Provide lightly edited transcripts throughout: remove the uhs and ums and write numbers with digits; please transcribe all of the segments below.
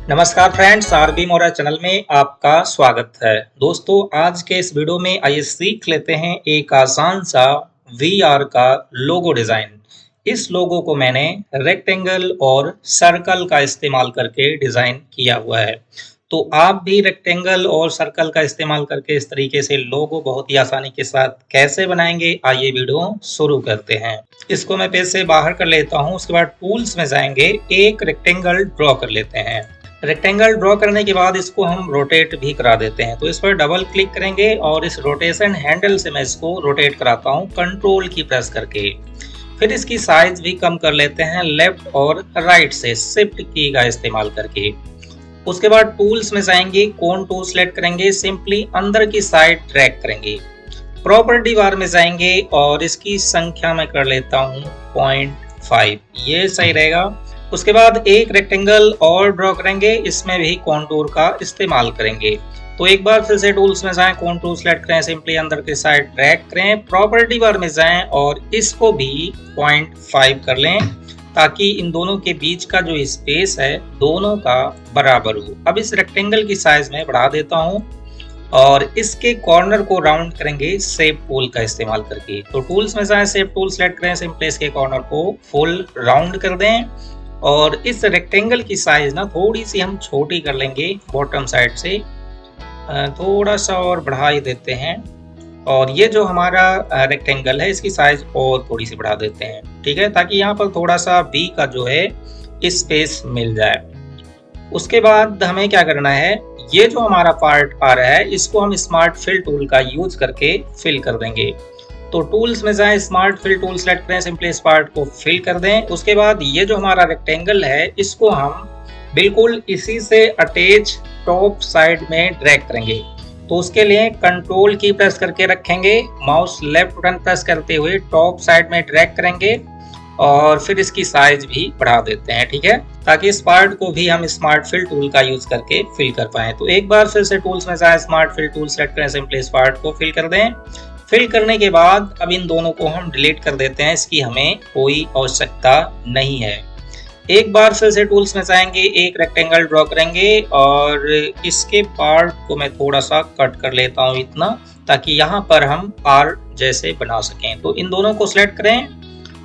नमस्कार friends, RB मोरा channel में आपका स्वागत है। दोस्तों, आज के इस वीडियो में आइए सीख लेते हैं एक आसान सा वीआर का लोगो डिज़ाइन। इस लोगो को मैंने रेक्टेंगल और सर्कल का इस्तेमाल करके डिज़ाइन किया हुआ है। तो आप भी रेक्टेंगल और सर्कल का इस्तेमाल करके इस तरीके से लोगो बहुत ही आसानी के साथ कैसे बनाएंगे, आइए वीडियो शुरू करते हैं। इसको मैं पेज से बाहर कर लेता हूँ। उसके बाद टूल्स में जाएंगे, एक रेक्टेंगल ड्रॉ कर लेते हैं। रेक्टेंगल ड्रॉ करने के बाद इसको हम रोटेट भी करा देते हैं। तो इस पर डबल क्लिक करेंगे और इस रोटेशन हैंडल से मैं इसको रोटेट कराता हूँ कंट्रोल की प्रेस करके। फिर इसकी साइज भी कम कर लेते हैं लेफ्ट और राइट से शिफ्ट की का इस्तेमाल करके। उसके बाद टूल्स में जाएंगे, कोन टूल सेलेक्ट करेंगे, सिंपली अंदर की साइड ड्रैग करेंगे। प्रॉपर्टी बार में जाएंगे और इसकी संख्या में कर लेता हूँ 0.5, ये सही रहेगा। उसके बाद एक रेक्टेंगल और ड्रॉ करेंगे, इसमें भी कॉन्टूर का इस्तेमाल करेंगे। तो एक बार फिर से टूल्स में जाएं, कॉन टूल सेलेक्ट करें, सिंपली अंदर की साइड ड्रैग करें, प्रॉपर्टी बार में जाएं और इसको भी 0.5 कर लें ताकि इन दोनों के बीच का जो स्पेस है दोनों का बराबर हो। अब इस रेक्टेंगल की साइज में बढ़ा देता हूँ और इसके कॉर्नर को राउंड करेंगे शेप टूल का इस्तेमाल करके। तो टूल्स में जाएं, शेप टूल सेलेक्ट करें, सिंपली इसके कॉर्नर को फुल राउंड कर दें और इस रेक्टेंगल की साइज ना थोड़ी सी हम छोटी कर लेंगे, बॉटम साइड से थोड़ा सा और बढ़ा ही देते हैं। और ये जो हमारा रेक्टेंगल है इसकी साइज और थोड़ी सी बढ़ा देते हैं, ठीक है, ताकि यहाँ पर थोड़ा सा बी का जो है स्पेस मिल जाए। उसके बाद हमें क्या करना है, ये जो हमारा पार्ट आ रहा है इसको हम स्मार्ट फिल टूल का यूज करके फिल कर देंगे। तो टूल्स में जाएं, स्मार्ट फिल टूल सेलेक्ट करें, सिंपली इस पार्ट को फिल कर दें। उसके बाद ये जो हमारा रेक्टेंगल है इसको हम बिल्कुल इसी से अटैच टॉप साइड में ड्रैग करेंगे। तो उसके लिए कंट्रोल की प्रेस करके रखेंगे, माउस लेफ्ट बटन प्रेस करते हुए टॉप साइड में ड्रैग करेंगे और फिर इसकी साइज भी बढ़ा देते हैं, ठीक है, ताकि इस पार्ट को भी हम स्मार्ट फिल टूल का यूज करके फिल कर पाए। तो एक बार फिर से टूल्स में जाएं, स्मार्ट फिल टूल सेलेक्ट करें, सिंपली इस पार्ट को फिल कर दें। फिल करने के बाद अब इन दोनों को हम डिलीट कर देते हैं, इसकी हमें कोई आवश्यकता नहीं है। एक बार फिर से टूल्स में जाएंगे, एक रेक्टेंगल ड्रॉ करेंगे और इसके पार्ट को मैं थोड़ा सा कट कर लेता हूँ इतना, ताकि यहाँ पर हम आर जैसे बना सकें। तो इन दोनों को सिलेक्ट करें,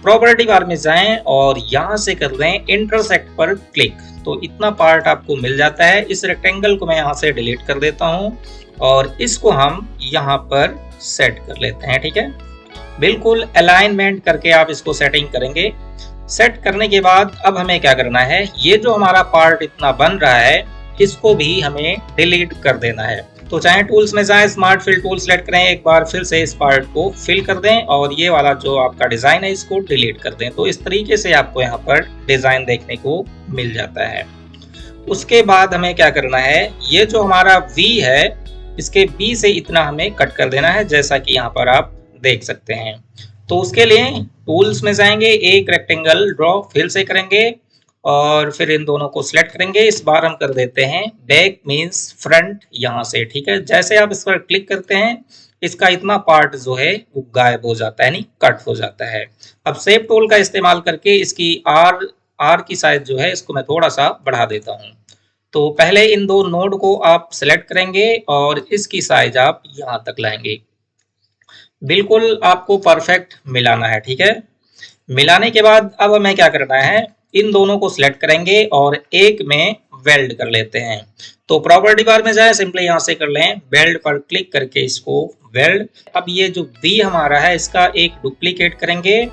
प्रॉपर्टी बार में जाएं और यहाँ से कर दें इंटरसेक्ट पर क्लिक। तो इतना पार्ट आपको मिल जाता है। इस रेक्टेंगल को मैं यहाँ से डिलीट कर देता हूँ और इसको हम यहाँ पर सेट कर लेते हैं, ठीक है। बिल्कुल अलाइनमेंट करके आप इसको सेटिंग करेंगे। सेट करने के बाद अब हमें क्या करना है, ये जो हमारा पार्ट इतना बन रहा है इसको भी हमें डिलीट कर देना है। तो चाहे टूल्स में जाएं, स्मार्ट फिल टूल सेलेक्ट करें, एक बार फिर से इस पार्ट को फिल कर दें और ये वाला जो आपका डिजाइन है इसको डिलीट कर दें। तो इस तरीके से आपको यहाँ पर डिजाइन देखने को मिल जाता है। उसके बाद हमें क्या करना है, ये जो हमारा वी है इसके बी से इतना हमें कट कर देना है, जैसा कि यहाँ पर आप देख सकते हैं। तो उसके लिए टूल्स में जाएंगे, एक रेक्टेंगल ड्रॉ फिर से करेंगे और फिर इन दोनों को सिलेक्ट करेंगे। इस बार हम कर देते हैं बैक मीन्स फ्रंट यहाँ से, ठीक है। जैसे आप इस पर क्लिक करते हैं इसका इतना पार्ट जो है वो गायब हो जाता है, यानी कट हो जाता है। अब शेप टूल का इस्तेमाल करके इसकी आर की साइज जो है इसको मैं थोड़ा सा बढ़ा देता हूँ। तो पहले इन दो नोड को आप सिलेक्ट करेंगे और इसकी साइज आप यहाँ तक लाएंगे। बिल्कुल आपको परफेक्ट मिलाना है, ठीक है। मिलाने के बाद अब हमें क्या करना है, इन दोनों को सिलेक्ट करेंगे और एक में वेल्ड कर लेते हैं। तो प्रॉपर्टी बार में जाए, सिंपली यहाँ से कर लें, वेल्ड पर क्लिक करके इसको वेल्ड। अब ये जो वी हमारा है इसका एक डुप्लीकेट करेंगे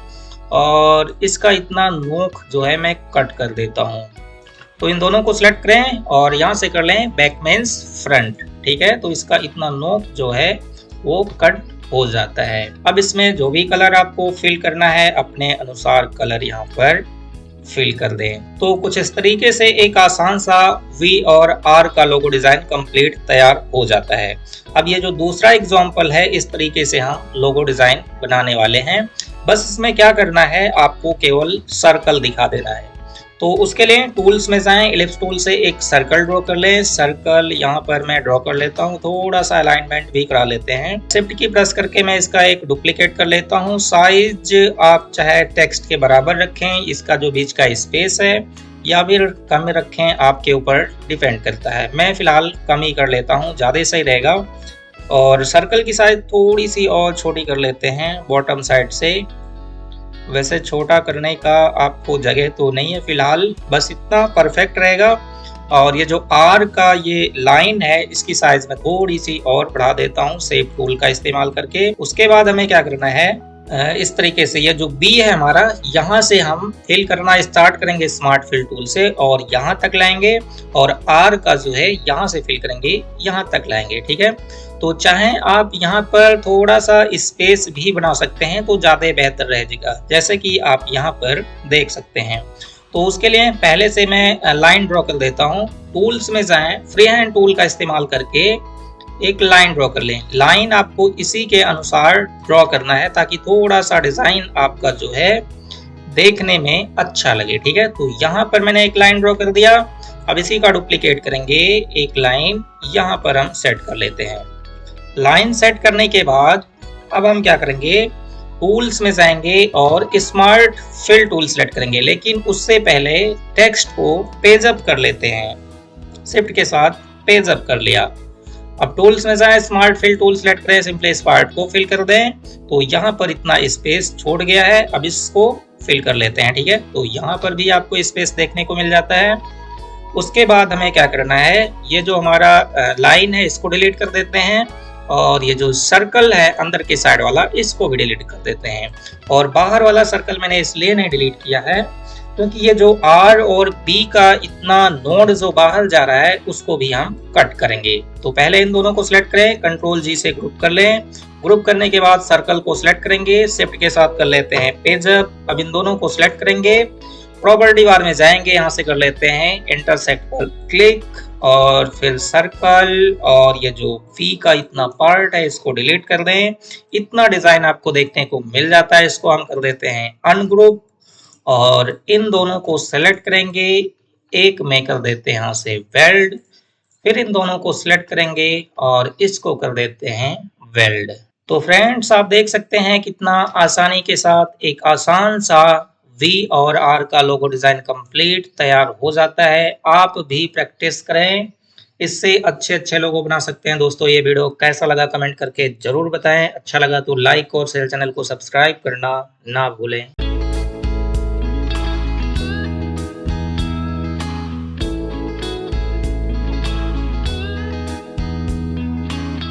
और इसका इतना नोक जो है मैं कट कर देता हूँ। तो इन दोनों को सिलेक्ट करें और यहाँ से कर लें बैक मीन्स फ्रंट, ठीक है। तो इसका इतना नोक जो है वो कट हो जाता है। अब इसमें जो भी कलर आपको फिल करना है अपने अनुसार कलर यहाँ पर फिल कर दें। तो कुछ इस तरीके से एक आसान सा वी और आर का लोगो डिजाइन कंप्लीट तैयार हो जाता है। अब ये जो दूसरा एग्जांपल है इस तरीके से हम लोगो डिजाइन बनाने वाले हैं। बस इसमें क्या करना है, आपको केवल सर्कल दिखा देना है। तो उसके लिए टूल्स में जाएं, इलिप्स टूल से एक सर्कल ड्रॉ कर लें। सर्कल यहाँ पर मैं ड्रॉ कर लेता हूँ, थोड़ा सा अलाइनमेंट भी करा लेते हैं। शिफ्ट की प्रेस करके मैं इसका एक डुप्लीकेट कर लेता हूँ। साइज आप चाहे टेक्स्ट के बराबर रखें, इसका जो बीच का स्पेस है या फिर कम रखें, आपके ऊपर डिपेंड करता है। मैं फ़िलहाल कम ही कर लेता हूँ, ज़्यादा सही रहेगा। और सर्कल की साइज़ थोड़ी सी और छोटी कर लेते हैं बॉटम साइड से। वैसे छोटा करने का आपको जगह तो नहीं है फ़िलहाल, बस इतना परफेक्ट रहेगा। और ये जो आर का ये लाइन है, इसकी साइज़ में थोड़ी सी और बढ़ा देता हूँ शेप टूल का इस्तेमाल करके। उसके बाद हमें क्या करना है, इस तरीके से ये जो बी है हमारा, यहाँ से हम फिल करना स्टार्ट करेंगे स्मार्ट फिल टूल से और यहाँ तक लाएंगे। और आर का जो है यहाँ से फिल करेंगे, यहाँ तक लाएंगे। ठीक है, तो चाहे आप यहाँ पर थोड़ा सा स्पेस भी बना सकते हैं तो ज़्यादा बेहतर रहेगा, जैसे कि आप यहाँ पर देख सकते हैं। तो उसके लिए पहले से मैं लाइन ड्रॉ कर देता हूँ। टूल्स में जाएं, फ्री हैंड टूल का इस्तेमाल करके एक लाइन ड्रॉ कर लें। लाइन आपको इसी के अनुसार ड्रॉ करना है ताकि थोड़ा सा डिजाइन आपका जो है देखने में अच्छा लगे। ठीक है, तो यहाँ पर मैंने एक लाइन ड्रॉ कर दिया। अब इसी का डुप्लीकेट करेंगे, एक लाइन यहाँ पर हम सेट कर लेते हैं। लाइन सेट करने के बाद अब हम क्या करेंगे, टूल्स में जाएंगे और स्मार्ट फिल टूल सेलेक्ट करेंगे, लेकिन उससे पहले टेक्स्ट को पेज अप कर लेते हैं। शिफ्ट के साथ पेज अप कर लिया। अब टूल्स में जाएं, स्मार्ट फिल टूल सेलेक्ट करें, सिंपली इस पार्ट को फिल कर दें। तो यहाँ पर इतना स्पेस छोड़ गया है, अब इसको फिल कर लेते हैं। ठीक है, तो यहाँ पर भी आपको स्पेस देखने को मिल जाता है। उसके बाद हमें क्या करना है, ये जो हमारा लाइन है इसको डिलीट कर देते हैं और ये जो सर्कल है अंदर के साइड वाला इसको भी डिलीट कर देते हैं। और बाहर वाला सर्कल मैंने इसलिए नहीं डिलीट किया है क्योंकि ये जो आर और बी का इतना नोड जो बाहर जा रहा है उसको भी हम कट करेंगे। तो पहले इन दोनों को सिलेक्ट करें, कंट्रोल जी से ग्रुप कर लें। ग्रुप करने के बाद सर्कल को सिलेक्ट करेंगे, शिफ्ट के साथ कर लेते हैं पेज अप। अब इन दोनों को सिलेक्ट करेंगे, प्रॉपर्टी बार में जाएंगे, यहाँ से कर लेते हैं इंटरसेक्ट पर क्लिक और फिर सर्कल और ये जो फी का इतना पार्ट है इसको डिलीट कर दें। इतना डिजाइन आपको देखने को मिल जाता है। इसको हम कर देते हैं अनग्रुप और इन दोनों को सेलेक्ट करेंगे, एक में कर देते हैं यहाँ से वेल्ड। फिर इन दोनों को सिलेक्ट करेंगे और इसको कर देते हैं वेल्ड। तो फ्रेंड्स, आप देख सकते हैं कितना आसानी के साथ एक आसान सा वी और आर का लोगो डिजाइन कंप्लीट तैयार हो जाता है। आप भी प्रैक्टिस करें, इससे अच्छे अच्छे लोगो बना सकते हैं। दोस्तों, ये वीडियो कैसा लगा कमेंट करके जरूर बताएं। अच्छा लगा तो लाइक और शेयर, चैनल को सब्सक्राइब करना ना भूलें।